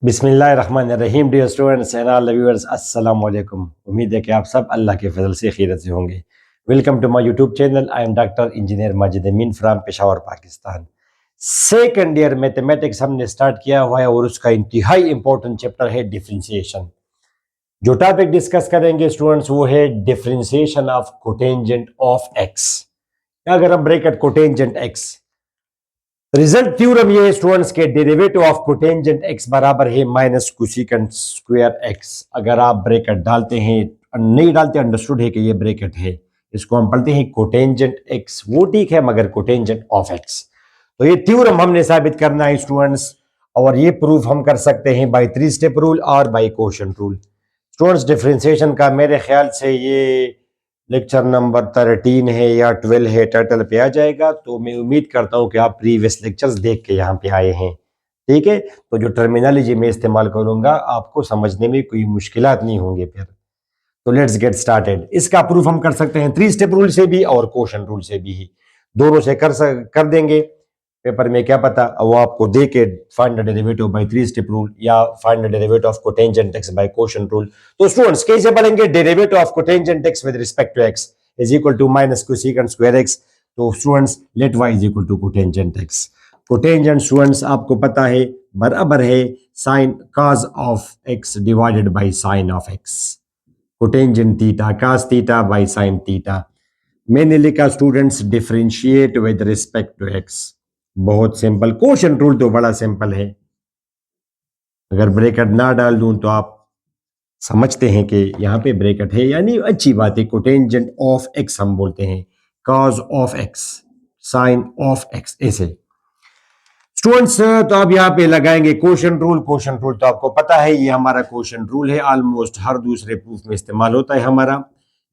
बिस्मिल्लाहिर्रहमानिर्रहीम। Dear students and all the viewers, अस्सलाम वालेकुम। उम्मीद है कि आप सब अल्लाह के फजल से खैरियत से होंगे। Welcome to my YouTube channel. I am doctor engineer Majid Amin from Peshawar Pakistan. Second year mathematics हमने स्टार्ट किया हुआ है और उसका इंतहाई इंपॉर्टेंट चैप्टर है डिफरेंशिएशन। जो टॉपिक डिस्कस करेंगे स्टूडेंट्स वो है differentiation of cotangent of x. अगर हम bracket cotangent x, result theorem ये है स्टूडेंट्स के डेरिवेटिव ऑफ कोटेंजेंट एक्स बराबर है माइनस कोसेकेंट स्क्वायर एक्स। अगर आप ब्रैकेट डालते हैं, नहीं डालते, अंडरस्टूड है कि ये ब्रैकेट है, इसको हम पढ़ते हैं कोटेंजेंट एक्स, वो ठीक है, मगर कोटेंजेंट ऑफ एक्स। तो ये थ्योरम हमने साबित करना है स्टूडेंट्स, और ये प्रूफ हम कर सकते हैं बाय 3 स्टेप रूल और by quotient rule. Students differentiation का मेरे ख्याल से ये लेक्चर नंबर 13 है या 12 है, टाइटल पे आ जाएगा। तो मैं उम्मीद करता हूं कि आप प्रीवियस लेक्चर्स देख के यहाँ पे आए हैं, ठीक है। तो जो टर्मिनोलॉजी मैं इस्तेमाल करूंगा आपको समझने में कोई मुश्किलात नहीं होंगे फिर। तो लेट्स गेट स्टार्टेड। इसका प्रूफ हम कर सकते हैं 3 स्टेप रूल से भी और कोशेंट रूल से भी ही, दोनों से कर देंगे। पेपर में क्या पता वो आपको दे के find the derivative by 3 step rule या find the derivative of cotangent X by quotient rule. तो स्टूडेंट्स कैसे पढ़ेंगे? Derivative of cotangent X with respect to X is equal to minus cosecant square x. तो students let y is equal to cotangent X. Cotangent students आपको पता है बराबर है sine cos of x divided by sine of X. Cotangent theta cos theta by sine theta. मैंने लिखा students differentiate with respect to x. बहुत simple. Quotient rule तो बड़ा सिंपल है, अगर ब्रैकेट ना डाल दूं तो आप समझते हैं कि यहां पे ब्रैकेट है, यानी अच्छी बात है। कोटेंजेंट ऑफ एक्स हम बोलते हैं, cos of x, sine of x, ऐसे स्टूडेंट्स। तो अब यहाँ पे लगाएंगे कोशेंट रूल। कोशेंट रूल तो आपको पता है, ये हमारा कोशेंट रूल है, ऑलमोस्ट हर दूसरे प्रूफ में इस्तेमाल होता है हमारा।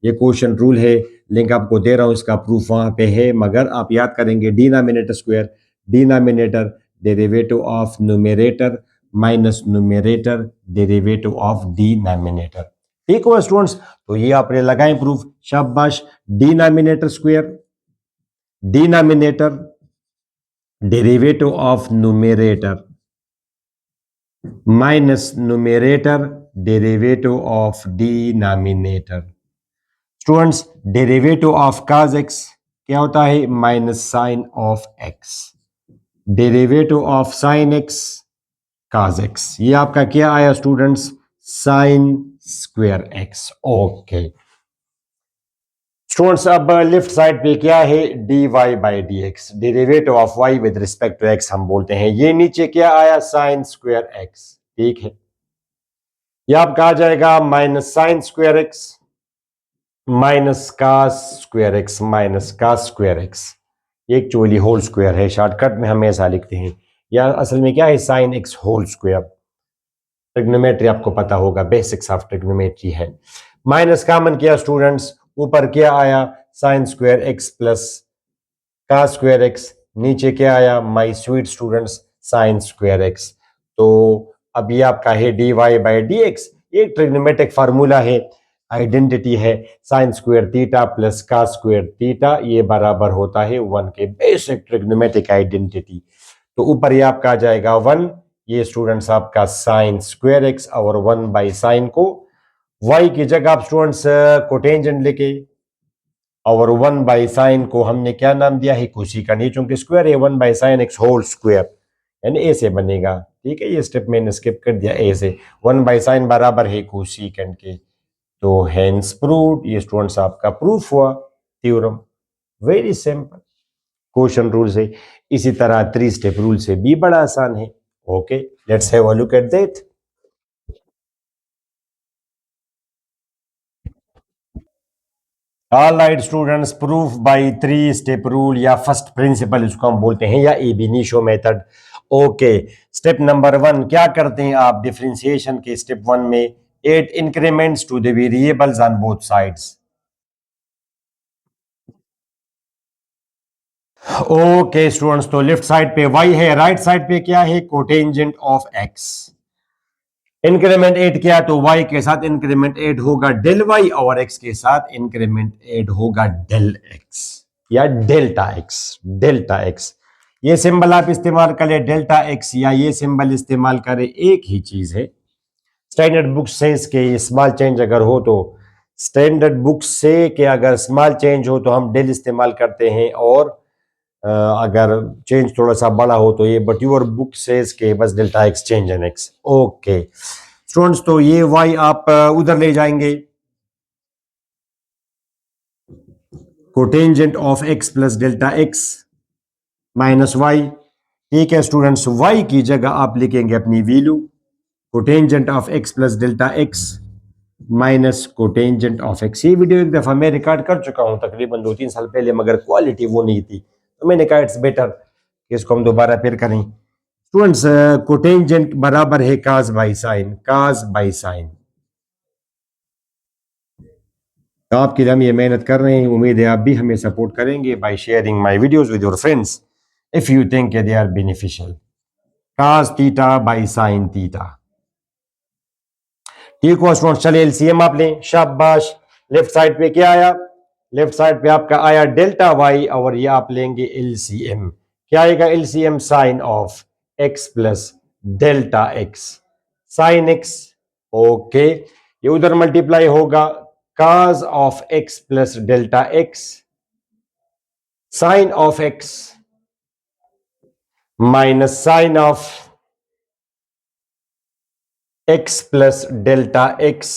ये कोशेंट रूल है, लिंक आपको दे रहा हूं, इसका प्रूफ वहां पे है, मगर आप याद करेंगे denominator square, denominator derivative of numerator minus numerator derivative of denominator. ठीक हुआ स्टूडेंट्स? तो ये आपने लगाए प्रूफ, शाबाश। Denominator square, denominator derivative of numerator minus numerator derivative of denominator. Students derivative of cos x क्या होता है? Minus sine of x। Derivative of sine x cos x, ये आपका क्या आया students? Sine square x। Okay students, अब left side पे क्या है? dy by D x, derivative of y with respect to x हम बोलते हैं। ये नीचे क्या आया? साइन स्क्वायर x, ठीक है। ये आपका आ जाएगा minus sine square x minus cos square x, minus cos square x. ये एक्चुअली होल स्क्वायर है, शॉर्टकट में हम ऐसा लिखते हैं। या असल में क्या है? Sine x whole square. Trigonometry आपको पता होगा, बेसिक्स ऑफ ट्रिग्नोमेट्री है। माइनस कॉमन किया स्टूडेंट्स, ऊपर क्या आया? Sine square x plus cos square x, नीचे क्या आया? My sweet students sine square x. तो अब ये आपका है d Y by D x. ये ट्रिग्नोमेट्रिक फार्मूला है, आइडेंटिटी है, sine square theta plus cos square theta, ये बराबर होता है 1 के। Basic trigonometric identity. तो ऊपर ये आपका आ जाएगा 1, ये स्टूडेंट्स आपका साइन स्क्वायर एक्स, और 1 बाई साइन को y की जगह आप स्टूडेंट्स कोटेंजेंट लेके, और 1 बाई साइन को हमने क्या नाम दिया है? कोसिकेंट। ये चूंकि स्क्वायर है, 1 by sine x whole square, यानी ऐसे बनेगा, ठीक है। ये स्टेप मैंने स्किप कर दिया, ऐसे 1 बाई साइन बराबर है कोसिकेंट के। तो हेंस प्रूव्ड, ये स्टूडेंट्स आपका प्रूफ हुआ theorem. Very simple, question rule से। इसी तरह 3 स्टेप रूल से भी बड़ा आसान है। Okay let's have a look at that. All right students, proof by 3 step rule या फर्स्ट प्रिंसिपल इसको हम बोलते हैं, या ab initio method. Okay step number 1 क्या करते हैं आप डिफरेंशिएशन के? स्टेप 1 में add increments to the variables on both sides. Okay students, तो लेफ्ट साइड पे y है, राइट साइड पे क्या है? Cotangent of x। Increment add किया तो y के साथ इंक्रीमेंट ऐड होगा डेल y, और x के साथ इंक्रीमेंट ऐड होगा डेल x या डेल्टा x। डेल्टा x ये सिंबल आप इस्तेमाल करें डेल्टा एक्स या ये सिंबल इस्तेमाल करें, एक ही चीज है। स्टैंडर्ड बुक से इसके स्मॉल चेंज अगर हो तो स्टैंडर्ड बुक से के अगर स्मॉल चेंज हो तो हम डेल इस्तेमाल करते हैं, और अगर चेंज थोड़ा सा बड़ा हो तो ये, बट यूर बुक सेज के बस delta x change in x. Okay students, तो ये वाई आप उधर ले जाएंगे, cotangent of x plus delta x minus y. ठीक है स्टूडेंट्स, वाई की जगह आप लिखेंगे अपनी value, cotangent of x plus delta x minus cotangent of x. ये वीडियो एक दफ़ा मैं रिकॉर्ड कर चुका हूँ तकरीबन 2-3 साल पहले, मगर क्वालिटी वो नहीं थी, तो मैंने कहा इट्स बेटर कि इसको हम दोबारा फिर करें। स्टूडेंट्स, कोटेंजेंट बराबर है काज by sine, cause by sine. तो आपके लिए हम ये मेहनत कर रहे हैं, उम्मीद है आप भी हमें सपोर्ट करेंगे by sharing my videos with your friends if you think they are beneficial. Cos theta by sine theta. ठीक हुआ स्टूडेंट, चलिए एलसीएम आप लें, शाबाश। लेफ्ट साइड पे क्या आया? लेफ्ट साइड पे आपका आया डेल्टा वाई, और ये आप लेंगे एलसीएम। क्या आएगा LCM? Sine of x plus delta x, sine x. Okay, ये उधर मल्टीप्लाई होगा, cos of x plus delta x, sine of x minus sine of x plus delta x,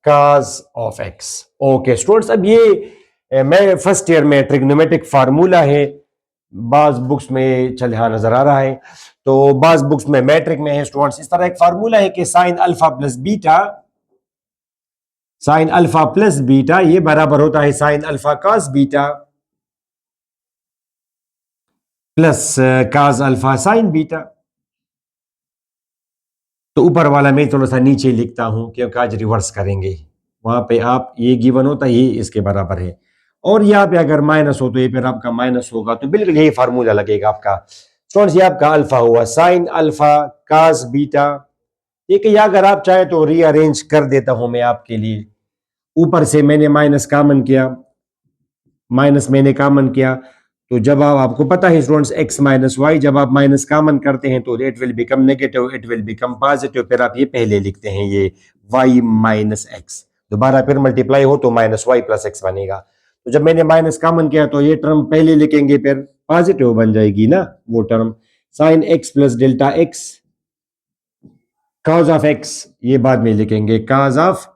cos of x. Okay students, अब ये मैं first year में trigonometric formula है, बाज books में चल हाँ नजर आ रहा है, तो बाज बुक्स में मैट्रिक में है स्टूडेंट्स। इस तरह एक फार्मूला है कि sine alpha plus beta, sine alpha plus beta ये बराबर होता है sine alpha cos beta plus cos alpha sign beta. तो ऊपर वाला मैं थोड़ा सा नीचे लिखता हूं क्योंकि आज रिवर्स करेंगे, वहां पे आप ये गिवन होता है, ये इसके बराबर है, और यहाँ पे अगर माइनस हो तो ये फिर आपका माइनस होगा, तो बिल्कुल यही फार्मूला लगेगा आपका। स्टूडेंट्स, ये आपका अल्फा हुआ साइन अल्फा cos बीटा। ठीक है, या अगर आप चाहे तो रीअरेंज कर देता हूं मैं आपके लिए। ऊपर से मैंने माइनस कॉमन किया, माइनस मैंने कॉमन किया, तो जब आपको पता है स्टूडेंट्स एक्स माइनस वाई, जब आप माइनस कॉमन करते हैं तो it will become negative, it will become positive, फिर आप ये पहले लिखते हैं ये वाई माइनस एक्स, दोबारा फिर मल्टीप्लाई हो तो माइनस वाई प्लस एक्स बनेगा। तो जब मैंने माइनस कॉमन किया तो ये टर्म पहले लिखेंगे, फिर पॉजिटिव बन जाएगी ना वो term, sine x plus delta x, cos of x ये बाद में लिखेंगे, cos of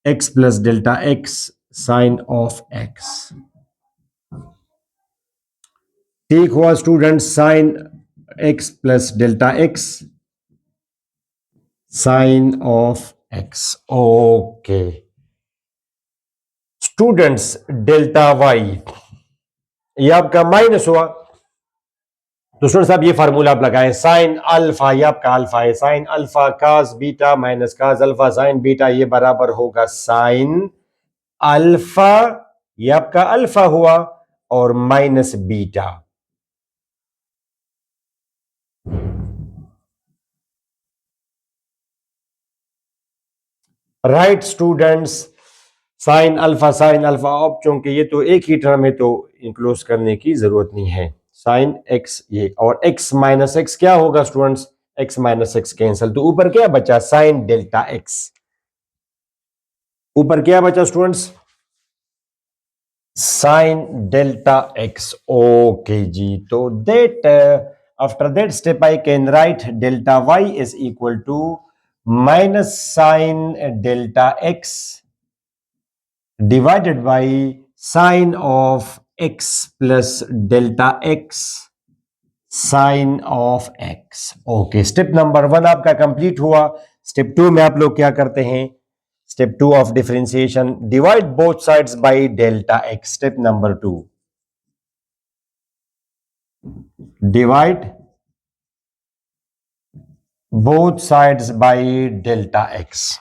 x plus delta x sine of x. ठीक हुआ student, sine x plus delta x sine of x. Okay students, delta y ये आपका minus हुआ, तो स्टूडेंट्स आप ये फार्मूला आप लगाएं, साइन अल्फा ये आपका अल्फा है, sine alpha cos beta minus cos alpha sign beta, ये बराबर होगा साइन अल्फा, ये आपका अल्फा हुआ, और minus beta. Right students, sine alpha अब चूंकि ये तो एक ही टर्म है तो इंक्लूड करने की जरूरत नहीं है, साइन एक्स ये, और एक्स माइनस एक्स क्या होगा students? X minus X cancel, तो ऊपर क्या बचा? Sine delta X. ऊपर क्या बचा students? Sine delta X. Okay जी, तो that after that step I can write delta Y is equal to minus sine delta X divided by sine of x plus delta x sine of x। Okay, step number 1 आपका complete हुआ। Step 2 में आप लोग क्या करते हैं? Step 2 of differentiation, divide both sides by delta x। Step number 2, divide both sides by delta x।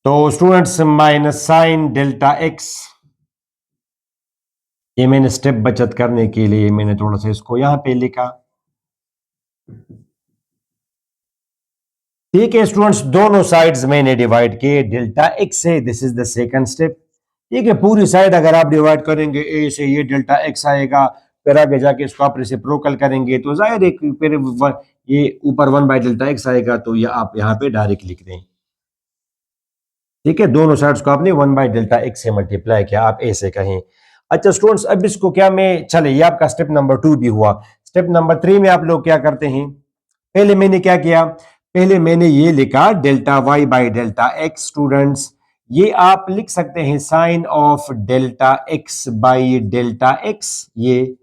तो students, minus sine delta x, ये मैंने स्टेप बचत करने के लिए मैंने थोड़ा सा इसको यहां पे लिखा। ठीक है स्टूडेंट्स, दोनों साइड्स मैंने डिवाइड किए डेल्टा एक्स से, this is the second step. ठीक है, पूरी साइड अगर आप डिवाइड करेंगे ए से, ये डेल्टा एक्स आएगा, फिर आगे जाके इसको आप रेसिप्रोकल करेंगे तो जाहिर है कि फिर ये ऊपर 1/डेल्टा एक्स आएगा, तो ये आप यहाँ पे डायरेक्ट लिख दें। ठीक है, दोनों साइड्स को आपने 1/डेल्टा एक्स से मल्टीप्लाई किया, आप ए से कहें। अच्छा स्टूडेंट्स, अब इसको क्या मैं, चले ये आपका स्टेप नंबर 2 भी हुआ। स्टेप नंबर 3 में आप लोग क्या करते हैं, पहले मैंने क्या किया, पहले मैंने ये लिखा delta y by delta x. Students, ये आप लिख सकते हैं sine of delta x by delta x, ये,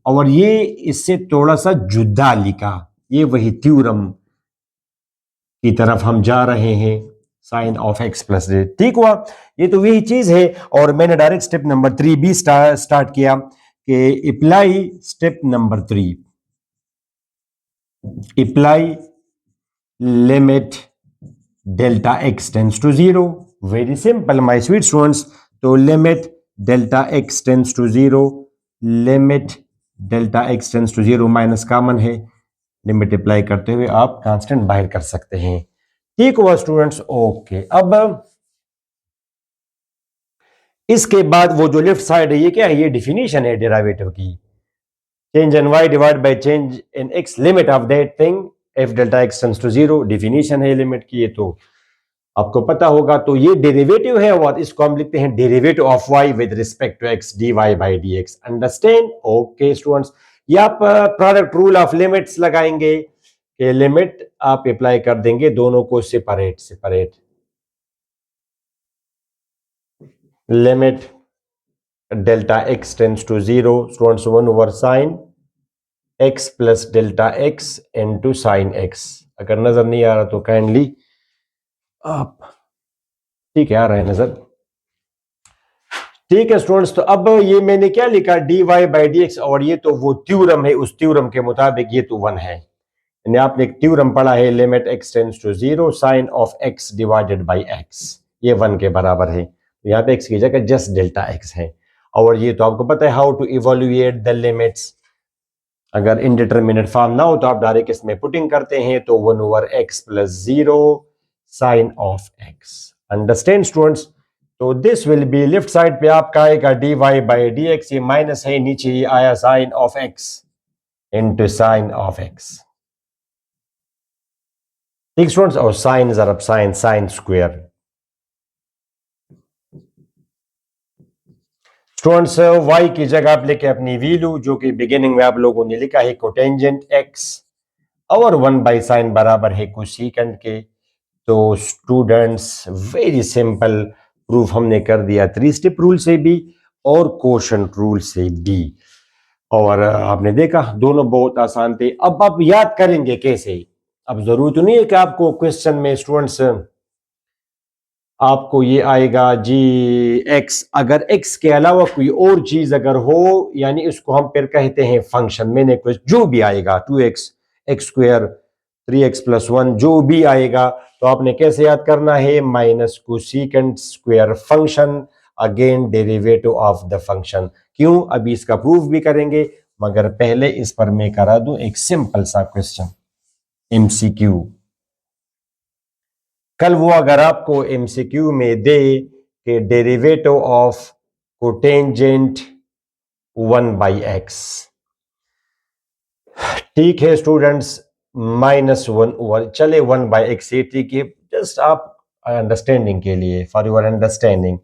और ये इससे थोड़ा सा जुदा लिखा, ये वही थ्योरम की तरफ हम जा रहे हैं, साइन ऑफ एक्स प्लस जे। ठीक हुआ, ये तो वही चीज है। और मैंने डायरेक्ट स्टेप नंबर 3 भी स्टार्ट किया कि apply step number 3, apply limit delta X tends to zero. Very simple my sweet students. तो limit delta X tends to zero, limit delta X tends to zero, minus common है, limit apply करते हुए आप constant बाहर कर सकते हैं। ठीक हुआ स्टूडेंट्स, ओके। अब इसके बाद वो जो लेफ्ट साइड है, ये क्या है, ये डिफिनीशन है डेरिवेटिव की, change in y divide by change in x, limit of that thing if delta x tends to zero, definition है लिमिट की, ये तो आपको पता होगा। तो ये डेरिवेटिव है और इसको हम लिखते हैं derivative of y with respect to x, d Y by D x. Understand, okay students. ये आप प्रोडक्ट रूल ऑफ लिमिट्स लगाएंगे कि लिमिट आप अप्लाई कर देंगे दोनों को separate separate, limit delta x tends to zero, students 1 over sine x plus delta x into sine x. अगर नजर नहीं आ रहा तो काइंडली आप, ठीक है आ रहा है नजर, ठीक है स्टूडेंट्स। तो अब ये मैंने क्या लिखा, d Y by D x, और ये तो वो थ्योरम है, उस थ्योरम के मुताबिक ये तो 1 है, यानी आपने एक थ्योरम पढ़ा है, limit x tends to zero sine of x divided by x, ये 1 के बराबर है। तो यहाँ पे एक्स की जगह जस्ट डेल्टा एक्स है। और ये तो आपको पता है हाउ टू इवोल्यूएट द लिमिट्स, अगर इनडिटरमिनेट फॉर्म ना हो तो आप डायरेक्ट इसमें पुटिंग करते हैं, तो 1/x plus zero sine of X. Understand students. तो this will be, left side पे आपका आएगा D Y by D x, ये माइनस है, नीचे ये आया sine of X into sine of x. ठीक स्टूडेंट्स, और साइन जरा sine, sine square. Students, y की जगह आप लेके अपनी वैल्यू, जो कि बिगिनिंग में आप लोगों ने लिखा है कोटेंजेंट x, और 1/sin बराबर है कोसेकेंट के। तो स्टूडेंट्स वेरी सिंपल प्रूफ हमने कर दिया 3 स्टेप रूल से भी और कोशेंट रूल से भी, और आपने देखा दोनों बहुत आसान थे। अब आप याद करेंगे कैसे, अब जरूरत तो नहीं है कि आपको क्वेश्चन में स्टूडेंट्स आपको ये आएगा जी एक्स, अगर एक्स के अलावा कोई और चीज अगर हो, यानी इसको हम फिर कहते हैं फंक्शन। मैंने कुछ जो भी आएगा 2x, x square, 3x plus 1, जो भी आएगा, तो आपने कैसे याद करना है, minus cosecant square function again derivative of the function. क्यों, अभी इसका प्रूफ भी करेंगे, मगर पहले इस पर मैं करा दूं एक सिंपल सा क्वेश्चन एमसीक्यू। कल वो अगर आपको एमसीक्यू में दे कि डेरिवेटिव ऑफ कोटेंजेंट 1/x, ठीक है स्टूडेंट्स, -1 चले 1/x, ठीक है, जस्ट आप अंडरस्टैंडिंग के लिए, फॉर योर अंडरस्टैंडिंग।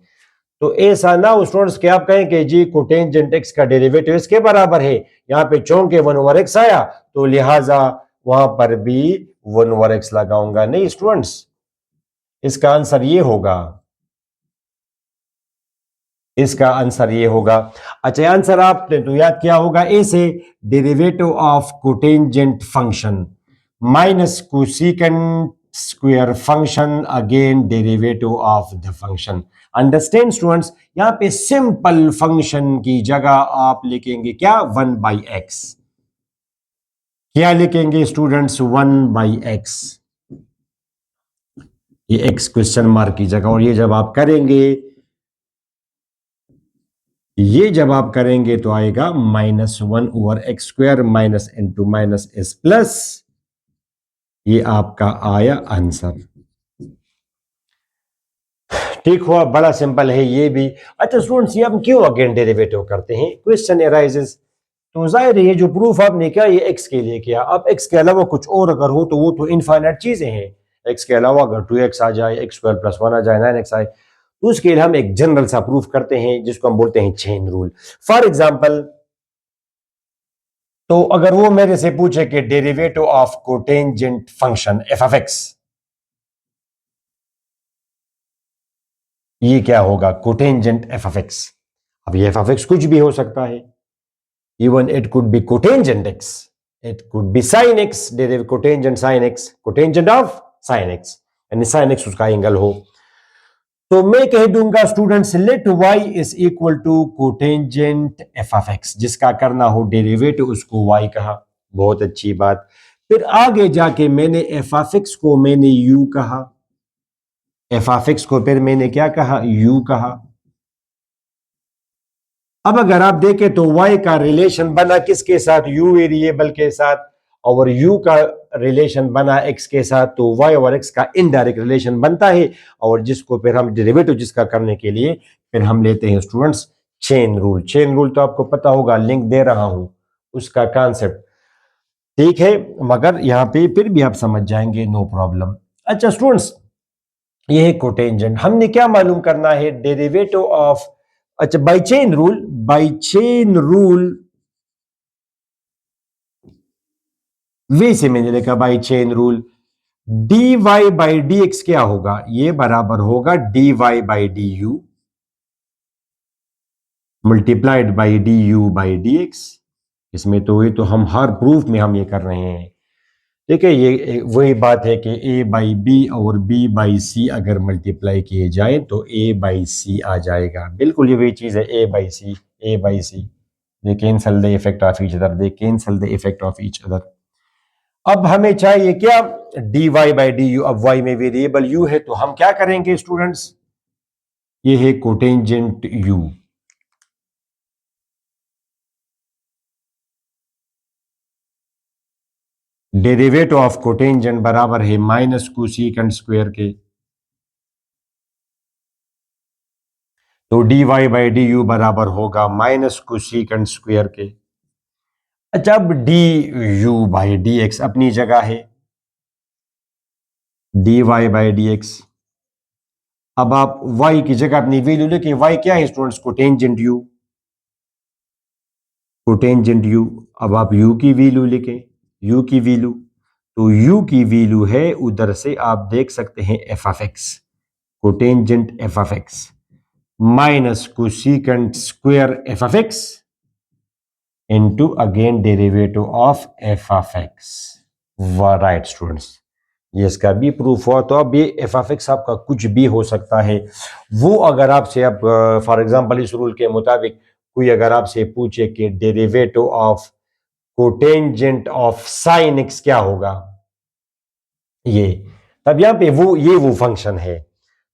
तो ऐसा ना हो स्टूडेंट्स कि आप कहें कि जी कोटेंजेंट x का डेरिवेटिव इसके बराबर है, यहाँ पे चौंके 1/x आया तो लिहाजा वहां पर भी 1/x लगाऊंगा, नहीं स्टूडेंट्स, इसका आंसर ये होगा, इसका आंसर ये होगा। अच्छा, आंसर आपने तो याद किया होगा, ऐसे derivative of cotangent function minus cosecant square function again derivative of the function. Understand students, यहां पे सिंपल फंक्शन की जगह आप लिखेंगे क्या, 1/x। क्या लिखेंगे स्टूडेंट्स, 1/x, ये एक्स क्वेश्चन मार्क की जगह। और ये जब आप करेंगे, ये जब आप करेंगे तो आएगा -1/x square minus into minus S plus, ये आपका आया आंसर। ठीक हुआ, बड़ा सिंपल है ये भी। अच्छा स्टूडेंट्स, ये हम क्यों अगेन डेरिवेटिव करते हैं? Question arises. तो जाहिर है ये जो प्रूफ आपने किया ये एक्स के लिए किया, अब एक्स के अलावा कुछ और अगर हो तो वो तो इनफाइनाइट चीजें हैं। एक्स के अलावा अगर 2x आ जाए, एक्स स्क्वायर प्लस 1 आ जाए, 9x आए, तो उसके लिए हम एक जनरल सा प्रूफ करते हैं जिसको हम बोलते हैं चेन रूल। फॉर एग्जाम्पल, तो अगर वो मेरे से पूछे कि derivative of cotangent function F of x, ये क्या होगा? Cotangent f of x. अब ये एफ ऑफ एक्स कुछ भी हो सकता है, even it could be cotangent x, it could be sin x, derivative cotangent sin x, cotangent of sin x, यानी sin x उसका एंगल हो। तो मैं कह दूंगा students, let y is equal to cotangent f of x, जिसका करना हो डेरिवेटिव उसको y कहा। बहुत अच्छी बात। फिर आगे जाके मैंने एफ ऑफ एक्स को मैंने u कहा, एफ ऑफ एक्स को फिर मैंने क्या कहा? u कहा। अब अगर आप देखें तो y का रिलेशन बना किसके साथ? u वेरिएबल के साथ, और u का रिलेशन बना x के साथ, तो y और x का इनडायरेक्ट रिलेशन बनता है, और जिसको फिर हम डेरिवेटिव जिसका करने के लिए फिर हम लेते हैं students chain rule. Chain rule तो आपको पता होगा, लिंक दे रहा हूं उसका कॉन्सेप्ट, ठीक है, मगर यहां पे फिर भी आप समझ जाएंगे, नो प्रॉब्लम। अच्छा स्टूडेंट्स, ये है कोटेंजेंट। हमने क्या मालूम करना है? डेरिवेटिव ऑफ, अच्छा by chain rule, by chain rule way से मैंने लिखा by chain rule, dy by D X क्या होगा? ये बराबर होगा dy by D U multiplied by D U by D X. इसमें तो ये तो हम हर प्रूफ में हम ये कर रहे हैं। ठीक है, ये वही बात है कि a बाई बी और b बाई सी अगर मल्टीप्लाई किए जाए तो a बाई सी आ जाएगा। बिल्कुल ये वही चीज है, a by c, a by c, they cancel the effect of each other, they cancel the effect of each other. अब हमें चाहिए क्या? dy by D u. अब y में वेरिएबल u है, तो हम क्या करेंगे स्टूडेंट्स? ये है cotangent u। Derivative of cotangent बराबर है माइनस कोसेकेंट स्क्वायर के, तो dy बाई डी यू बराबर होगा माइनस कोसेकेंट स्क्वायर के। अच्छा, अब D U by D x अपनी जगह है, dy बाई डी एक्स। अब आप y की जगह अपनी वैल्यू लेके, y क्या है students? Cotangent u, cotangent u। अब आप u की वैल्यू लिखें, u की वैल्यू, तो u की वैल्यू है, उधर से आप देख सकते हैं F of X, cotangent f of x minus cosecant square F of x into again derivative of F of x. Right students, ये इसका भी प्रूफ हुआ। तो अब ये एफ ऑफ एक्स आपका कुछ भी हो सकता है। वो अगर आपसे, अब फॉर एग्जांपल इस रूल के मुताबिक कोई अगर आपसे पूछे कि derivative of cotangent of sine x क्या होगा, ये तब यहां पे वो फंक्शन है,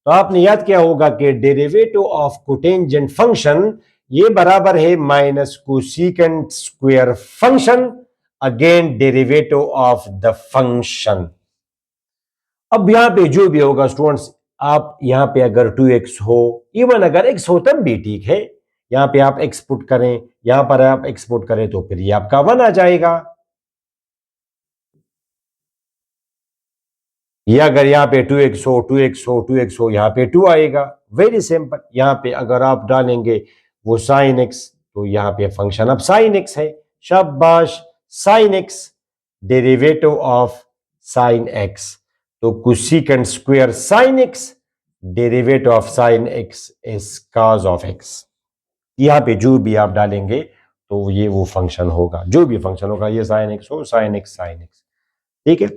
तो आपने याद किया होगा कि डेरिवेटिव ऑफ कोटेंजेंट फंक्शन ये बराबर है minus cosecant square function again derivative of the function. अब यहां पे जो भी होगा स्टूडेंट्स, आप यहां पे अगर 2x हो, इवन अगर x हो तब भी ठीक है, यहां पे आप x पुट करें, यहां पर आप x पुट करें, तो फिर ये आपका 1 आ जाएगा। या अगर यहाँ पे 2x हो, 2x हो, 2x हो, यहाँ पे 2 आएगा। वेरी सिंपल, यहाँ पे अगर आप डालेंगे वो साइन एक्स, तो यहाँ पे फंक्शन अब साइन एक्स है। शाबाश, sine X, derivative of sine X, तो cosecant square sine X, derivative of sine X is cos of X. यहाँ पे जो भी आप डालेंगे तो ये वो फंक्शन होगा, जो भी फंक्शन होगा, ये साइन एक्स हो, साइन एक्स, साइन एक्स, ठीक है।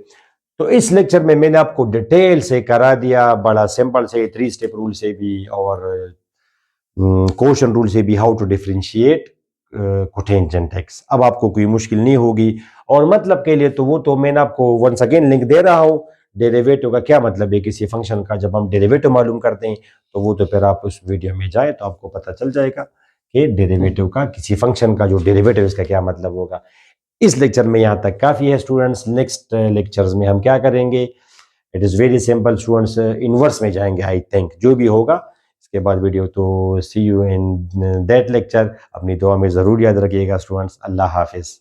तो इस लेक्चर में मैंने आपको डिटेल से करा दिया, बड़ा सिंपल से 3 स्टेप रूल से भी और क्वेश्चन रूल से भी, how to differentiate cotangent x. अब आपको कोई मुश्किल नहीं होगी, और मतलब के लिए तो वो तो मैंने आपको वंस अगेन लिंक दे रहा हूँ। डेरिवेटिव का क्या मतलब है किसी फंक्शन का, जब हम डेरिवेटिव मालूम करते हैं तो वो तो फिर आप उस वीडियो में जाए तो आपको पता चल जाएगा कि डेरिवेटिव का, किसी फंक्शन का जो डेरिवेटिव इसका क्या मतलब होगा। इस लेक्चर में यहाँ तक काफ़ी है स्टूडेंट्स। नेक्स्ट लेक्चर्स में हम क्या करेंगे, it is very simple students, inverse में जाएंगे आई थिंक, जो भी होगा इसके बाद वीडियो। तो सी यू इन दैट लेक्चर। अपनी दुआ में ज़रूर याद रखिएगा स्टूडेंट्स। अल्लाह हाफिज़।